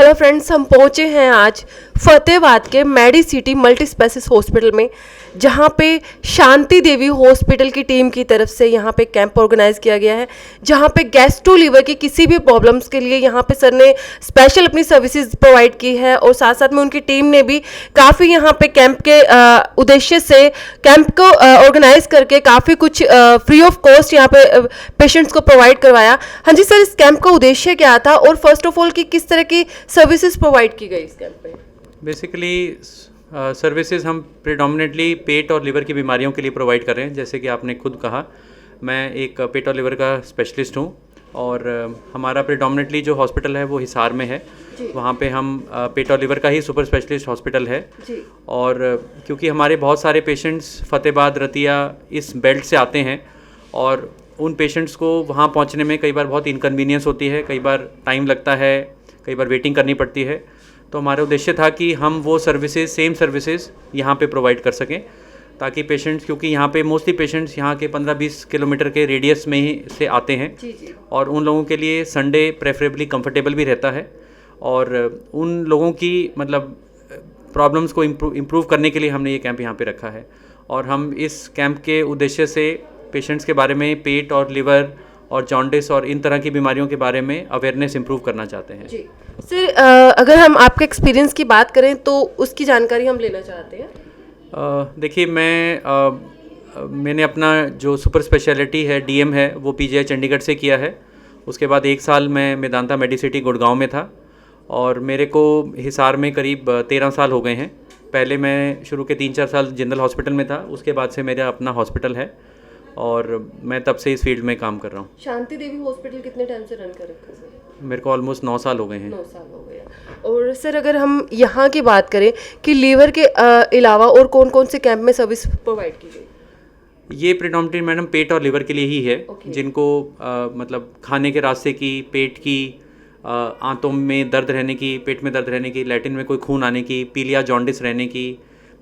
Hello friends, हम पहुंचे हैं आज फतेहाबाद के Medi City multi speciality hospital में, जहां पे शांति देवी हॉस्पिटल की टीम की तरफ से यहां पे कैंप ऑर्गेनाइज किया गया है, जहां पे गैस्ट्रो लीवर की किसी भी प्रॉब्लम्स के लिए यहां पे सर ने स्पेशल अपनी सर्विसेज प्रोवाइड की है। और साथ साथ में उनकी टीम ने भी काफ़ी यहां पे कैंप के उद्देश्य से कैंप को ऑर्गेनाइज करके काफ़ी कुछ फ्री ऑफ कॉस्ट यहां पे पेशेंट्स को प्रोवाइड करवाया। हाँ जी सर, इस कैंप का उद्देश्य क्या था और फर्स्ट ऑफ ऑल कि किस तरह की सर्विसेज प्रोवाइड की गई इस कैंप में? बेसिकली सर्विसेज हम प्रेडोमिनेटली पेट और लिवर की बीमारियों के लिए प्रोवाइड कर रहे हैं। जैसे कि आपने खुद कहा, मैं एक पेट और लिवर का स्पेशलिस्ट हूँ और हमारा प्रेडोमिनेटली जो हॉस्पिटल है वो हिसार में है। वहाँ पे हम पेट और लिवर का ही सुपर स्पेशलिस्ट हॉस्पिटल है। और क्योंकि हमारे बहुत सारे पेशेंट्स फतेहाबाद, रतिया इस बेल्ट से आते हैं और उन पेशेंट्स को वहाँ पहुँचने में कई बार बहुत इनकन्वीनियंस होती है, कई बार टाइम लगता है, कई बार वेटिंग करनी पड़ती है। तो हमारा उद्देश्य था कि हम वो सर्विसेज, सेम सर्विसेज यहाँ पे प्रोवाइड कर सकें, ताकि पेशेंट्स, क्योंकि यहाँ पे मोस्टली पेशेंट्स यहाँ के 15-20 किलोमीटर के रेडियस में ही से आते हैं। और उन लोगों के लिए संडे प्रेफरेबली कंफर्टेबल भी रहता है और उन लोगों की मतलब प्रॉब्लम्स को इम्प्रूव करने के लिए हमने ये कैंप यहाँ पे रखा है। और हम इस कैंप के उद्देश्य से पेशेंट्स के बारे में, पेट और लिवर और जॉन्डिस और इन तरह की बीमारियों के बारे में अवेयरनेस इंप्रूव करना चाहते हैं। जी सर, अगर हम आपके एक्सपीरियंस की बात करें तो उसकी जानकारी हम लेना चाहते हैं। देखिए, मैंने अपना जो सुपर स्पेशलिटी है, डीएम है, वो पीजीआई चंडीगढ़ से किया है। उसके बाद 1 साल मैं मेदांता मेडिसिटी गुड़गांव में था और मेरे को हिसार में करीब 13 साल हो गए हैं। पहले मैं शुरू के 3-4 साल जनरल हॉस्पिटल में था, उसके बाद से मेरा अपना हॉस्पिटल है और मैं तब से इस फील्ड में काम कर रहा हूँ। शांति देवी हॉस्पिटल कितने टाइम से रन कर रखा है सर? मेरे को ऑलमोस्ट 9 साल हो गए हैं। 9 साल हो गए। और सर, अगर हम यहाँ की बात करें कि लीवर के अलावा और कौन कौन से कैंप में सर्विस प्रोवाइड की गई? ये प्रेडोमिनेटली मैडम पेट और लिवर के लिए ही है। जिनको मतलब खाने के रास्ते की, पेट की, आंतों में दर्द रहने की, पेट में दर्द रहने की, लैटिन में कोई खून आने की, पीलिया जॉन्डिस रहने की,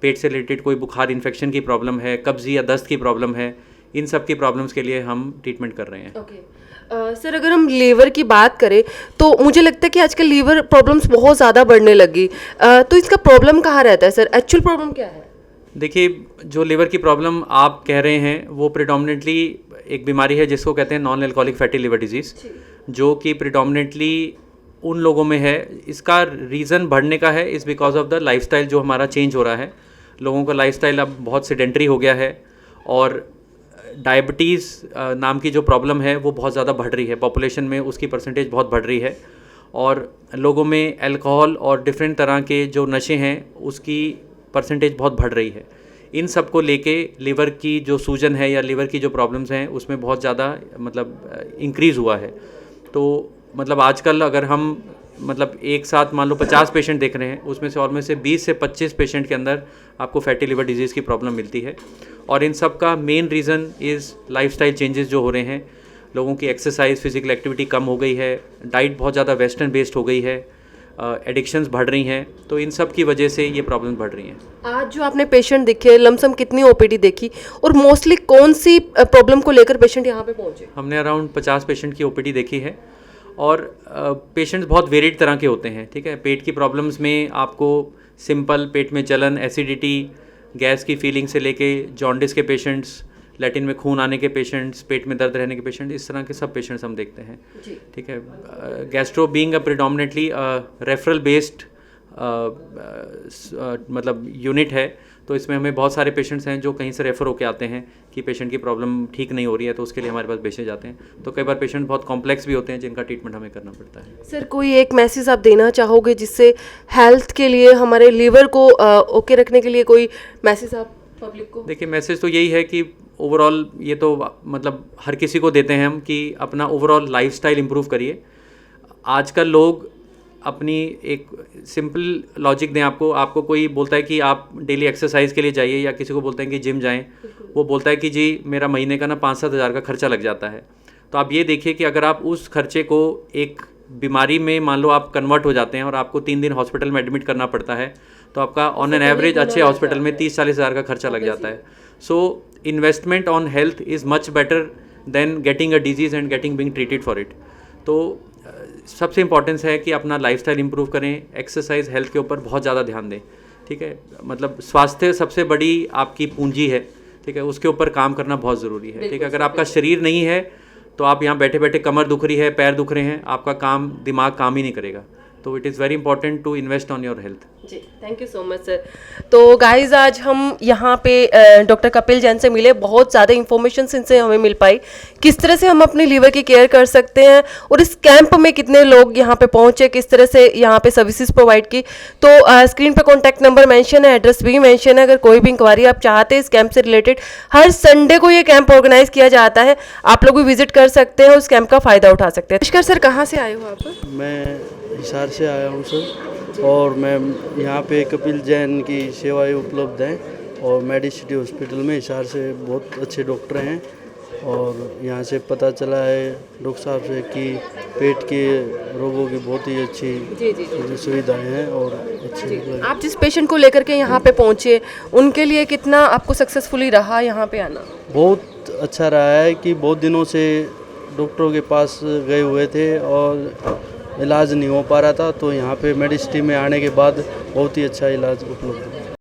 पेट से रिलेटेड कोई बुखार इन्फेक्शन की प्रॉब्लम है, कब्ज़ या दस्त की प्रॉब्लम है, इन सब की प्रॉब्लम्स के लिए हम ट्रीटमेंट कर रहे हैं। सर, अगर हम लीवर की बात करें तो मुझे लगता है कि आजकल लीवर प्रॉब्लम्स बहुत ज़्यादा बढ़ने लगी। तो इसका प्रॉब्लम कहाँ रहता है सर? एक्चुअल प्रॉब्लम क्या है? देखिए, जो लीवर की प्रॉब्लम आप कह रहे हैं वो प्रेडोमिनेटली एक बीमारी है जिसको कहते हैं non alcoholic fatty liver disease, जो कि प्रेडोमिनेटली उन लोगों में है। इसका रीज़न बढ़ने का है is because of the lifestyle जो हमारा चेंज हो रहा है। लोगों का लाइफस्टाइल अब बहुत सेडेंटरी हो गया है और डायबिटीज़ नाम की जो प्रॉब्लम है वो बहुत ज़्यादा बढ़ रही है। पॉपुलेशन में उसकी परसेंटेज बहुत बढ़ रही है और लोगों में अल्कोहल और डिफरेंट तरह के जो नशे हैं उसकी परसेंटेज बहुत बढ़ रही है। इन सब को लेके लिवर की जो सूजन है या लिवर की जो प्रॉब्लम्स हैं उसमें बहुत ज़्यादा मतलब इंक्रीज़ हुआ है। तो मतलब आजकल अगर हम मतलब एक साथ मान लो 50 पेशेंट देख रहे हैं, उसमें से ऑलमोस्ट से 20 से 25 पेशेंट के अंदर आपको फैटी लिवर डिजीज़ की प्रॉब्लम मिलती है। और इन सब का main reason is lifestyle changes जो हो रहे हैं। लोगों की एक्सरसाइज, फिजिकल एक्टिविटी कम हो गई है, डाइट बहुत ज़्यादा वेस्टर्न बेस्ड हो गई है, एडिक्शंस बढ़ रही हैं। तो इन सब की वजह से ये प्रॉब्लम बढ़ रही हैं। आज जो आपने पेशेंट देखे, लमसम कितनी ओपीडी देखी और मोस्टली कौन सी प्रॉब्लम को लेकर पेशेंट यहाँ पे पहुँचे? हमने अराउंड 50 पेशेंट की ओपीडी देखी है और पेशेंट्स बहुत वेरिड तरह के होते हैं। ठीक है, पेट की प्रॉब्लम्स में आपको सिंपल पेट में जलन, एसिडिटी, गैस की फीलिंग से लेके जॉन्डिस के पेशेंट्स, लैटिन में खून आने के पेशेंट्स, पेट में दर्द रहने के पेशेंट, इस तरह के सब पेशेंट्स हम देखते हैं। ठीक है, gastro being a predominantly referral based मतलब यूनिट है, तो इसमें हमें बहुत सारे पेशेंट्स हैं जो कहीं से रेफ़र होकर आते हैं कि पेशेंट की प्रॉब्लम ठीक नहीं हो रही है, तो उसके लिए हमारे पास भेजे जाते हैं। तो कई बार पेशेंट बहुत कॉम्प्लेक्स भी होते हैं जिनका ट्रीटमेंट हमें करना पड़ता है। सर, कोई एक मैसेज आप देना चाहोगे जिससे हेल्थ के लिए, हमारे लीवर को ओके रखने के लिए कोई मैसेज आप पब्लिक को? देखिए, मैसेज तो यही है कि ओवरऑल ये तो मतलब हर किसी को देते हैं हम कि अपना ओवरऑल लाइफस्टाइल इंप्रूव करिए। आजकल लोग अपनी एक सिंपल लॉजिक दें आपको कोई बोलता है कि आप डेली एक्सरसाइज के लिए जाइए या किसी को बोलते हैं कि जिम जाएं, वो बोलता है कि जी मेरा महीने का ना 5-7 हज़ार का खर्चा लग जाता है। तो आप ये देखिए कि अगर आप उस खर्चे को एक बीमारी में मान लो आप कन्वर्ट हो जाते हैं और आपको 3 दिन हॉस्पिटल में एडमिट करना पड़ता है, तो आपका ऑन एन एवरेज अच्छे हॉस्पिटल में 30-40 हज़ार का खर्चा लग जाता है। So investment on health is much better than getting a disease and getting being treated for it. तो सबसे इम्पोर्टेंस है कि अपना लाइफस्टाइल इंप्रूव करें, एक्सरसाइज, हेल्थ के ऊपर बहुत ज़्यादा ध्यान दें, ठीक है। मतलब स्वास्थ्य सबसे बड़ी आपकी पूंजी है, ठीक है, उसके ऊपर काम करना बहुत ज़रूरी है, ठीक है। अगर आपका शरीर नहीं है तो आप यहाँ बैठे बैठे कमर दुख रही है, पैर दुख रहे हैं, आपका दिमाग काम ही नहीं करेगा। तो it is very important to invest on your health. जी, thank you so much sir. तो गाइज आज हम यहाँ पे डॉक्टर कपिल जैन से मिले, बहुत ज़्यादा इन्फॉर्मेशन इनसे हमें मिल पाई, किस तरह से हम अपने लीवर की केयर कर सकते हैं और इस कैंप में कितने लोग यहाँ पे पहुँचे, किस तरह से यहाँ पे सर्विसेज प्रोवाइड की। तो स्क्रीन पे कॉन्टैक्ट नंबर मेंशन है, एड्रेस भी मेंशन है। अगर कोई भी इंक्वायरी आप चाहते हैं इस कैंप से रिलेटेड, हर संडे को ये कैंप ऑर्गेनाइज किया जाता है, आप लोग भी विजिट कर सकते हैं, उस कैंप का फ़ायदा उठा सकते हैं। नमस्कार सर, कहाँ से आए हो आप? मैं हिसार से आया हूँ सर, और मैं यहाँ पे कपिल जैन की सेवाएं उपलब्ध हैं और मेडिसिटी हॉस्पिटल में हिसार से बहुत अच्छे डॉक्टर हैं। और यहाँ से पता चला है डॉक्टर साहब से कि पेट के रोगों की बहुत ही अच्छी सुविधाएं हैं और अच्छी लगी। आप जिस पेशेंट को लेकर के यहाँ पे पहुँचे, उनके लिए कितना आपको सक्सेसफुली रहा यहाँ पे आना? बहुत अच्छा रहा है कि बहुत दिनों से डॉक्टरों के पास गए हुए थे और इलाज नहीं हो पा रहा था, तो यहाँ पे मेडिसिटी में आने के बाद बहुत ही अच्छा इलाज उपलब्ध है।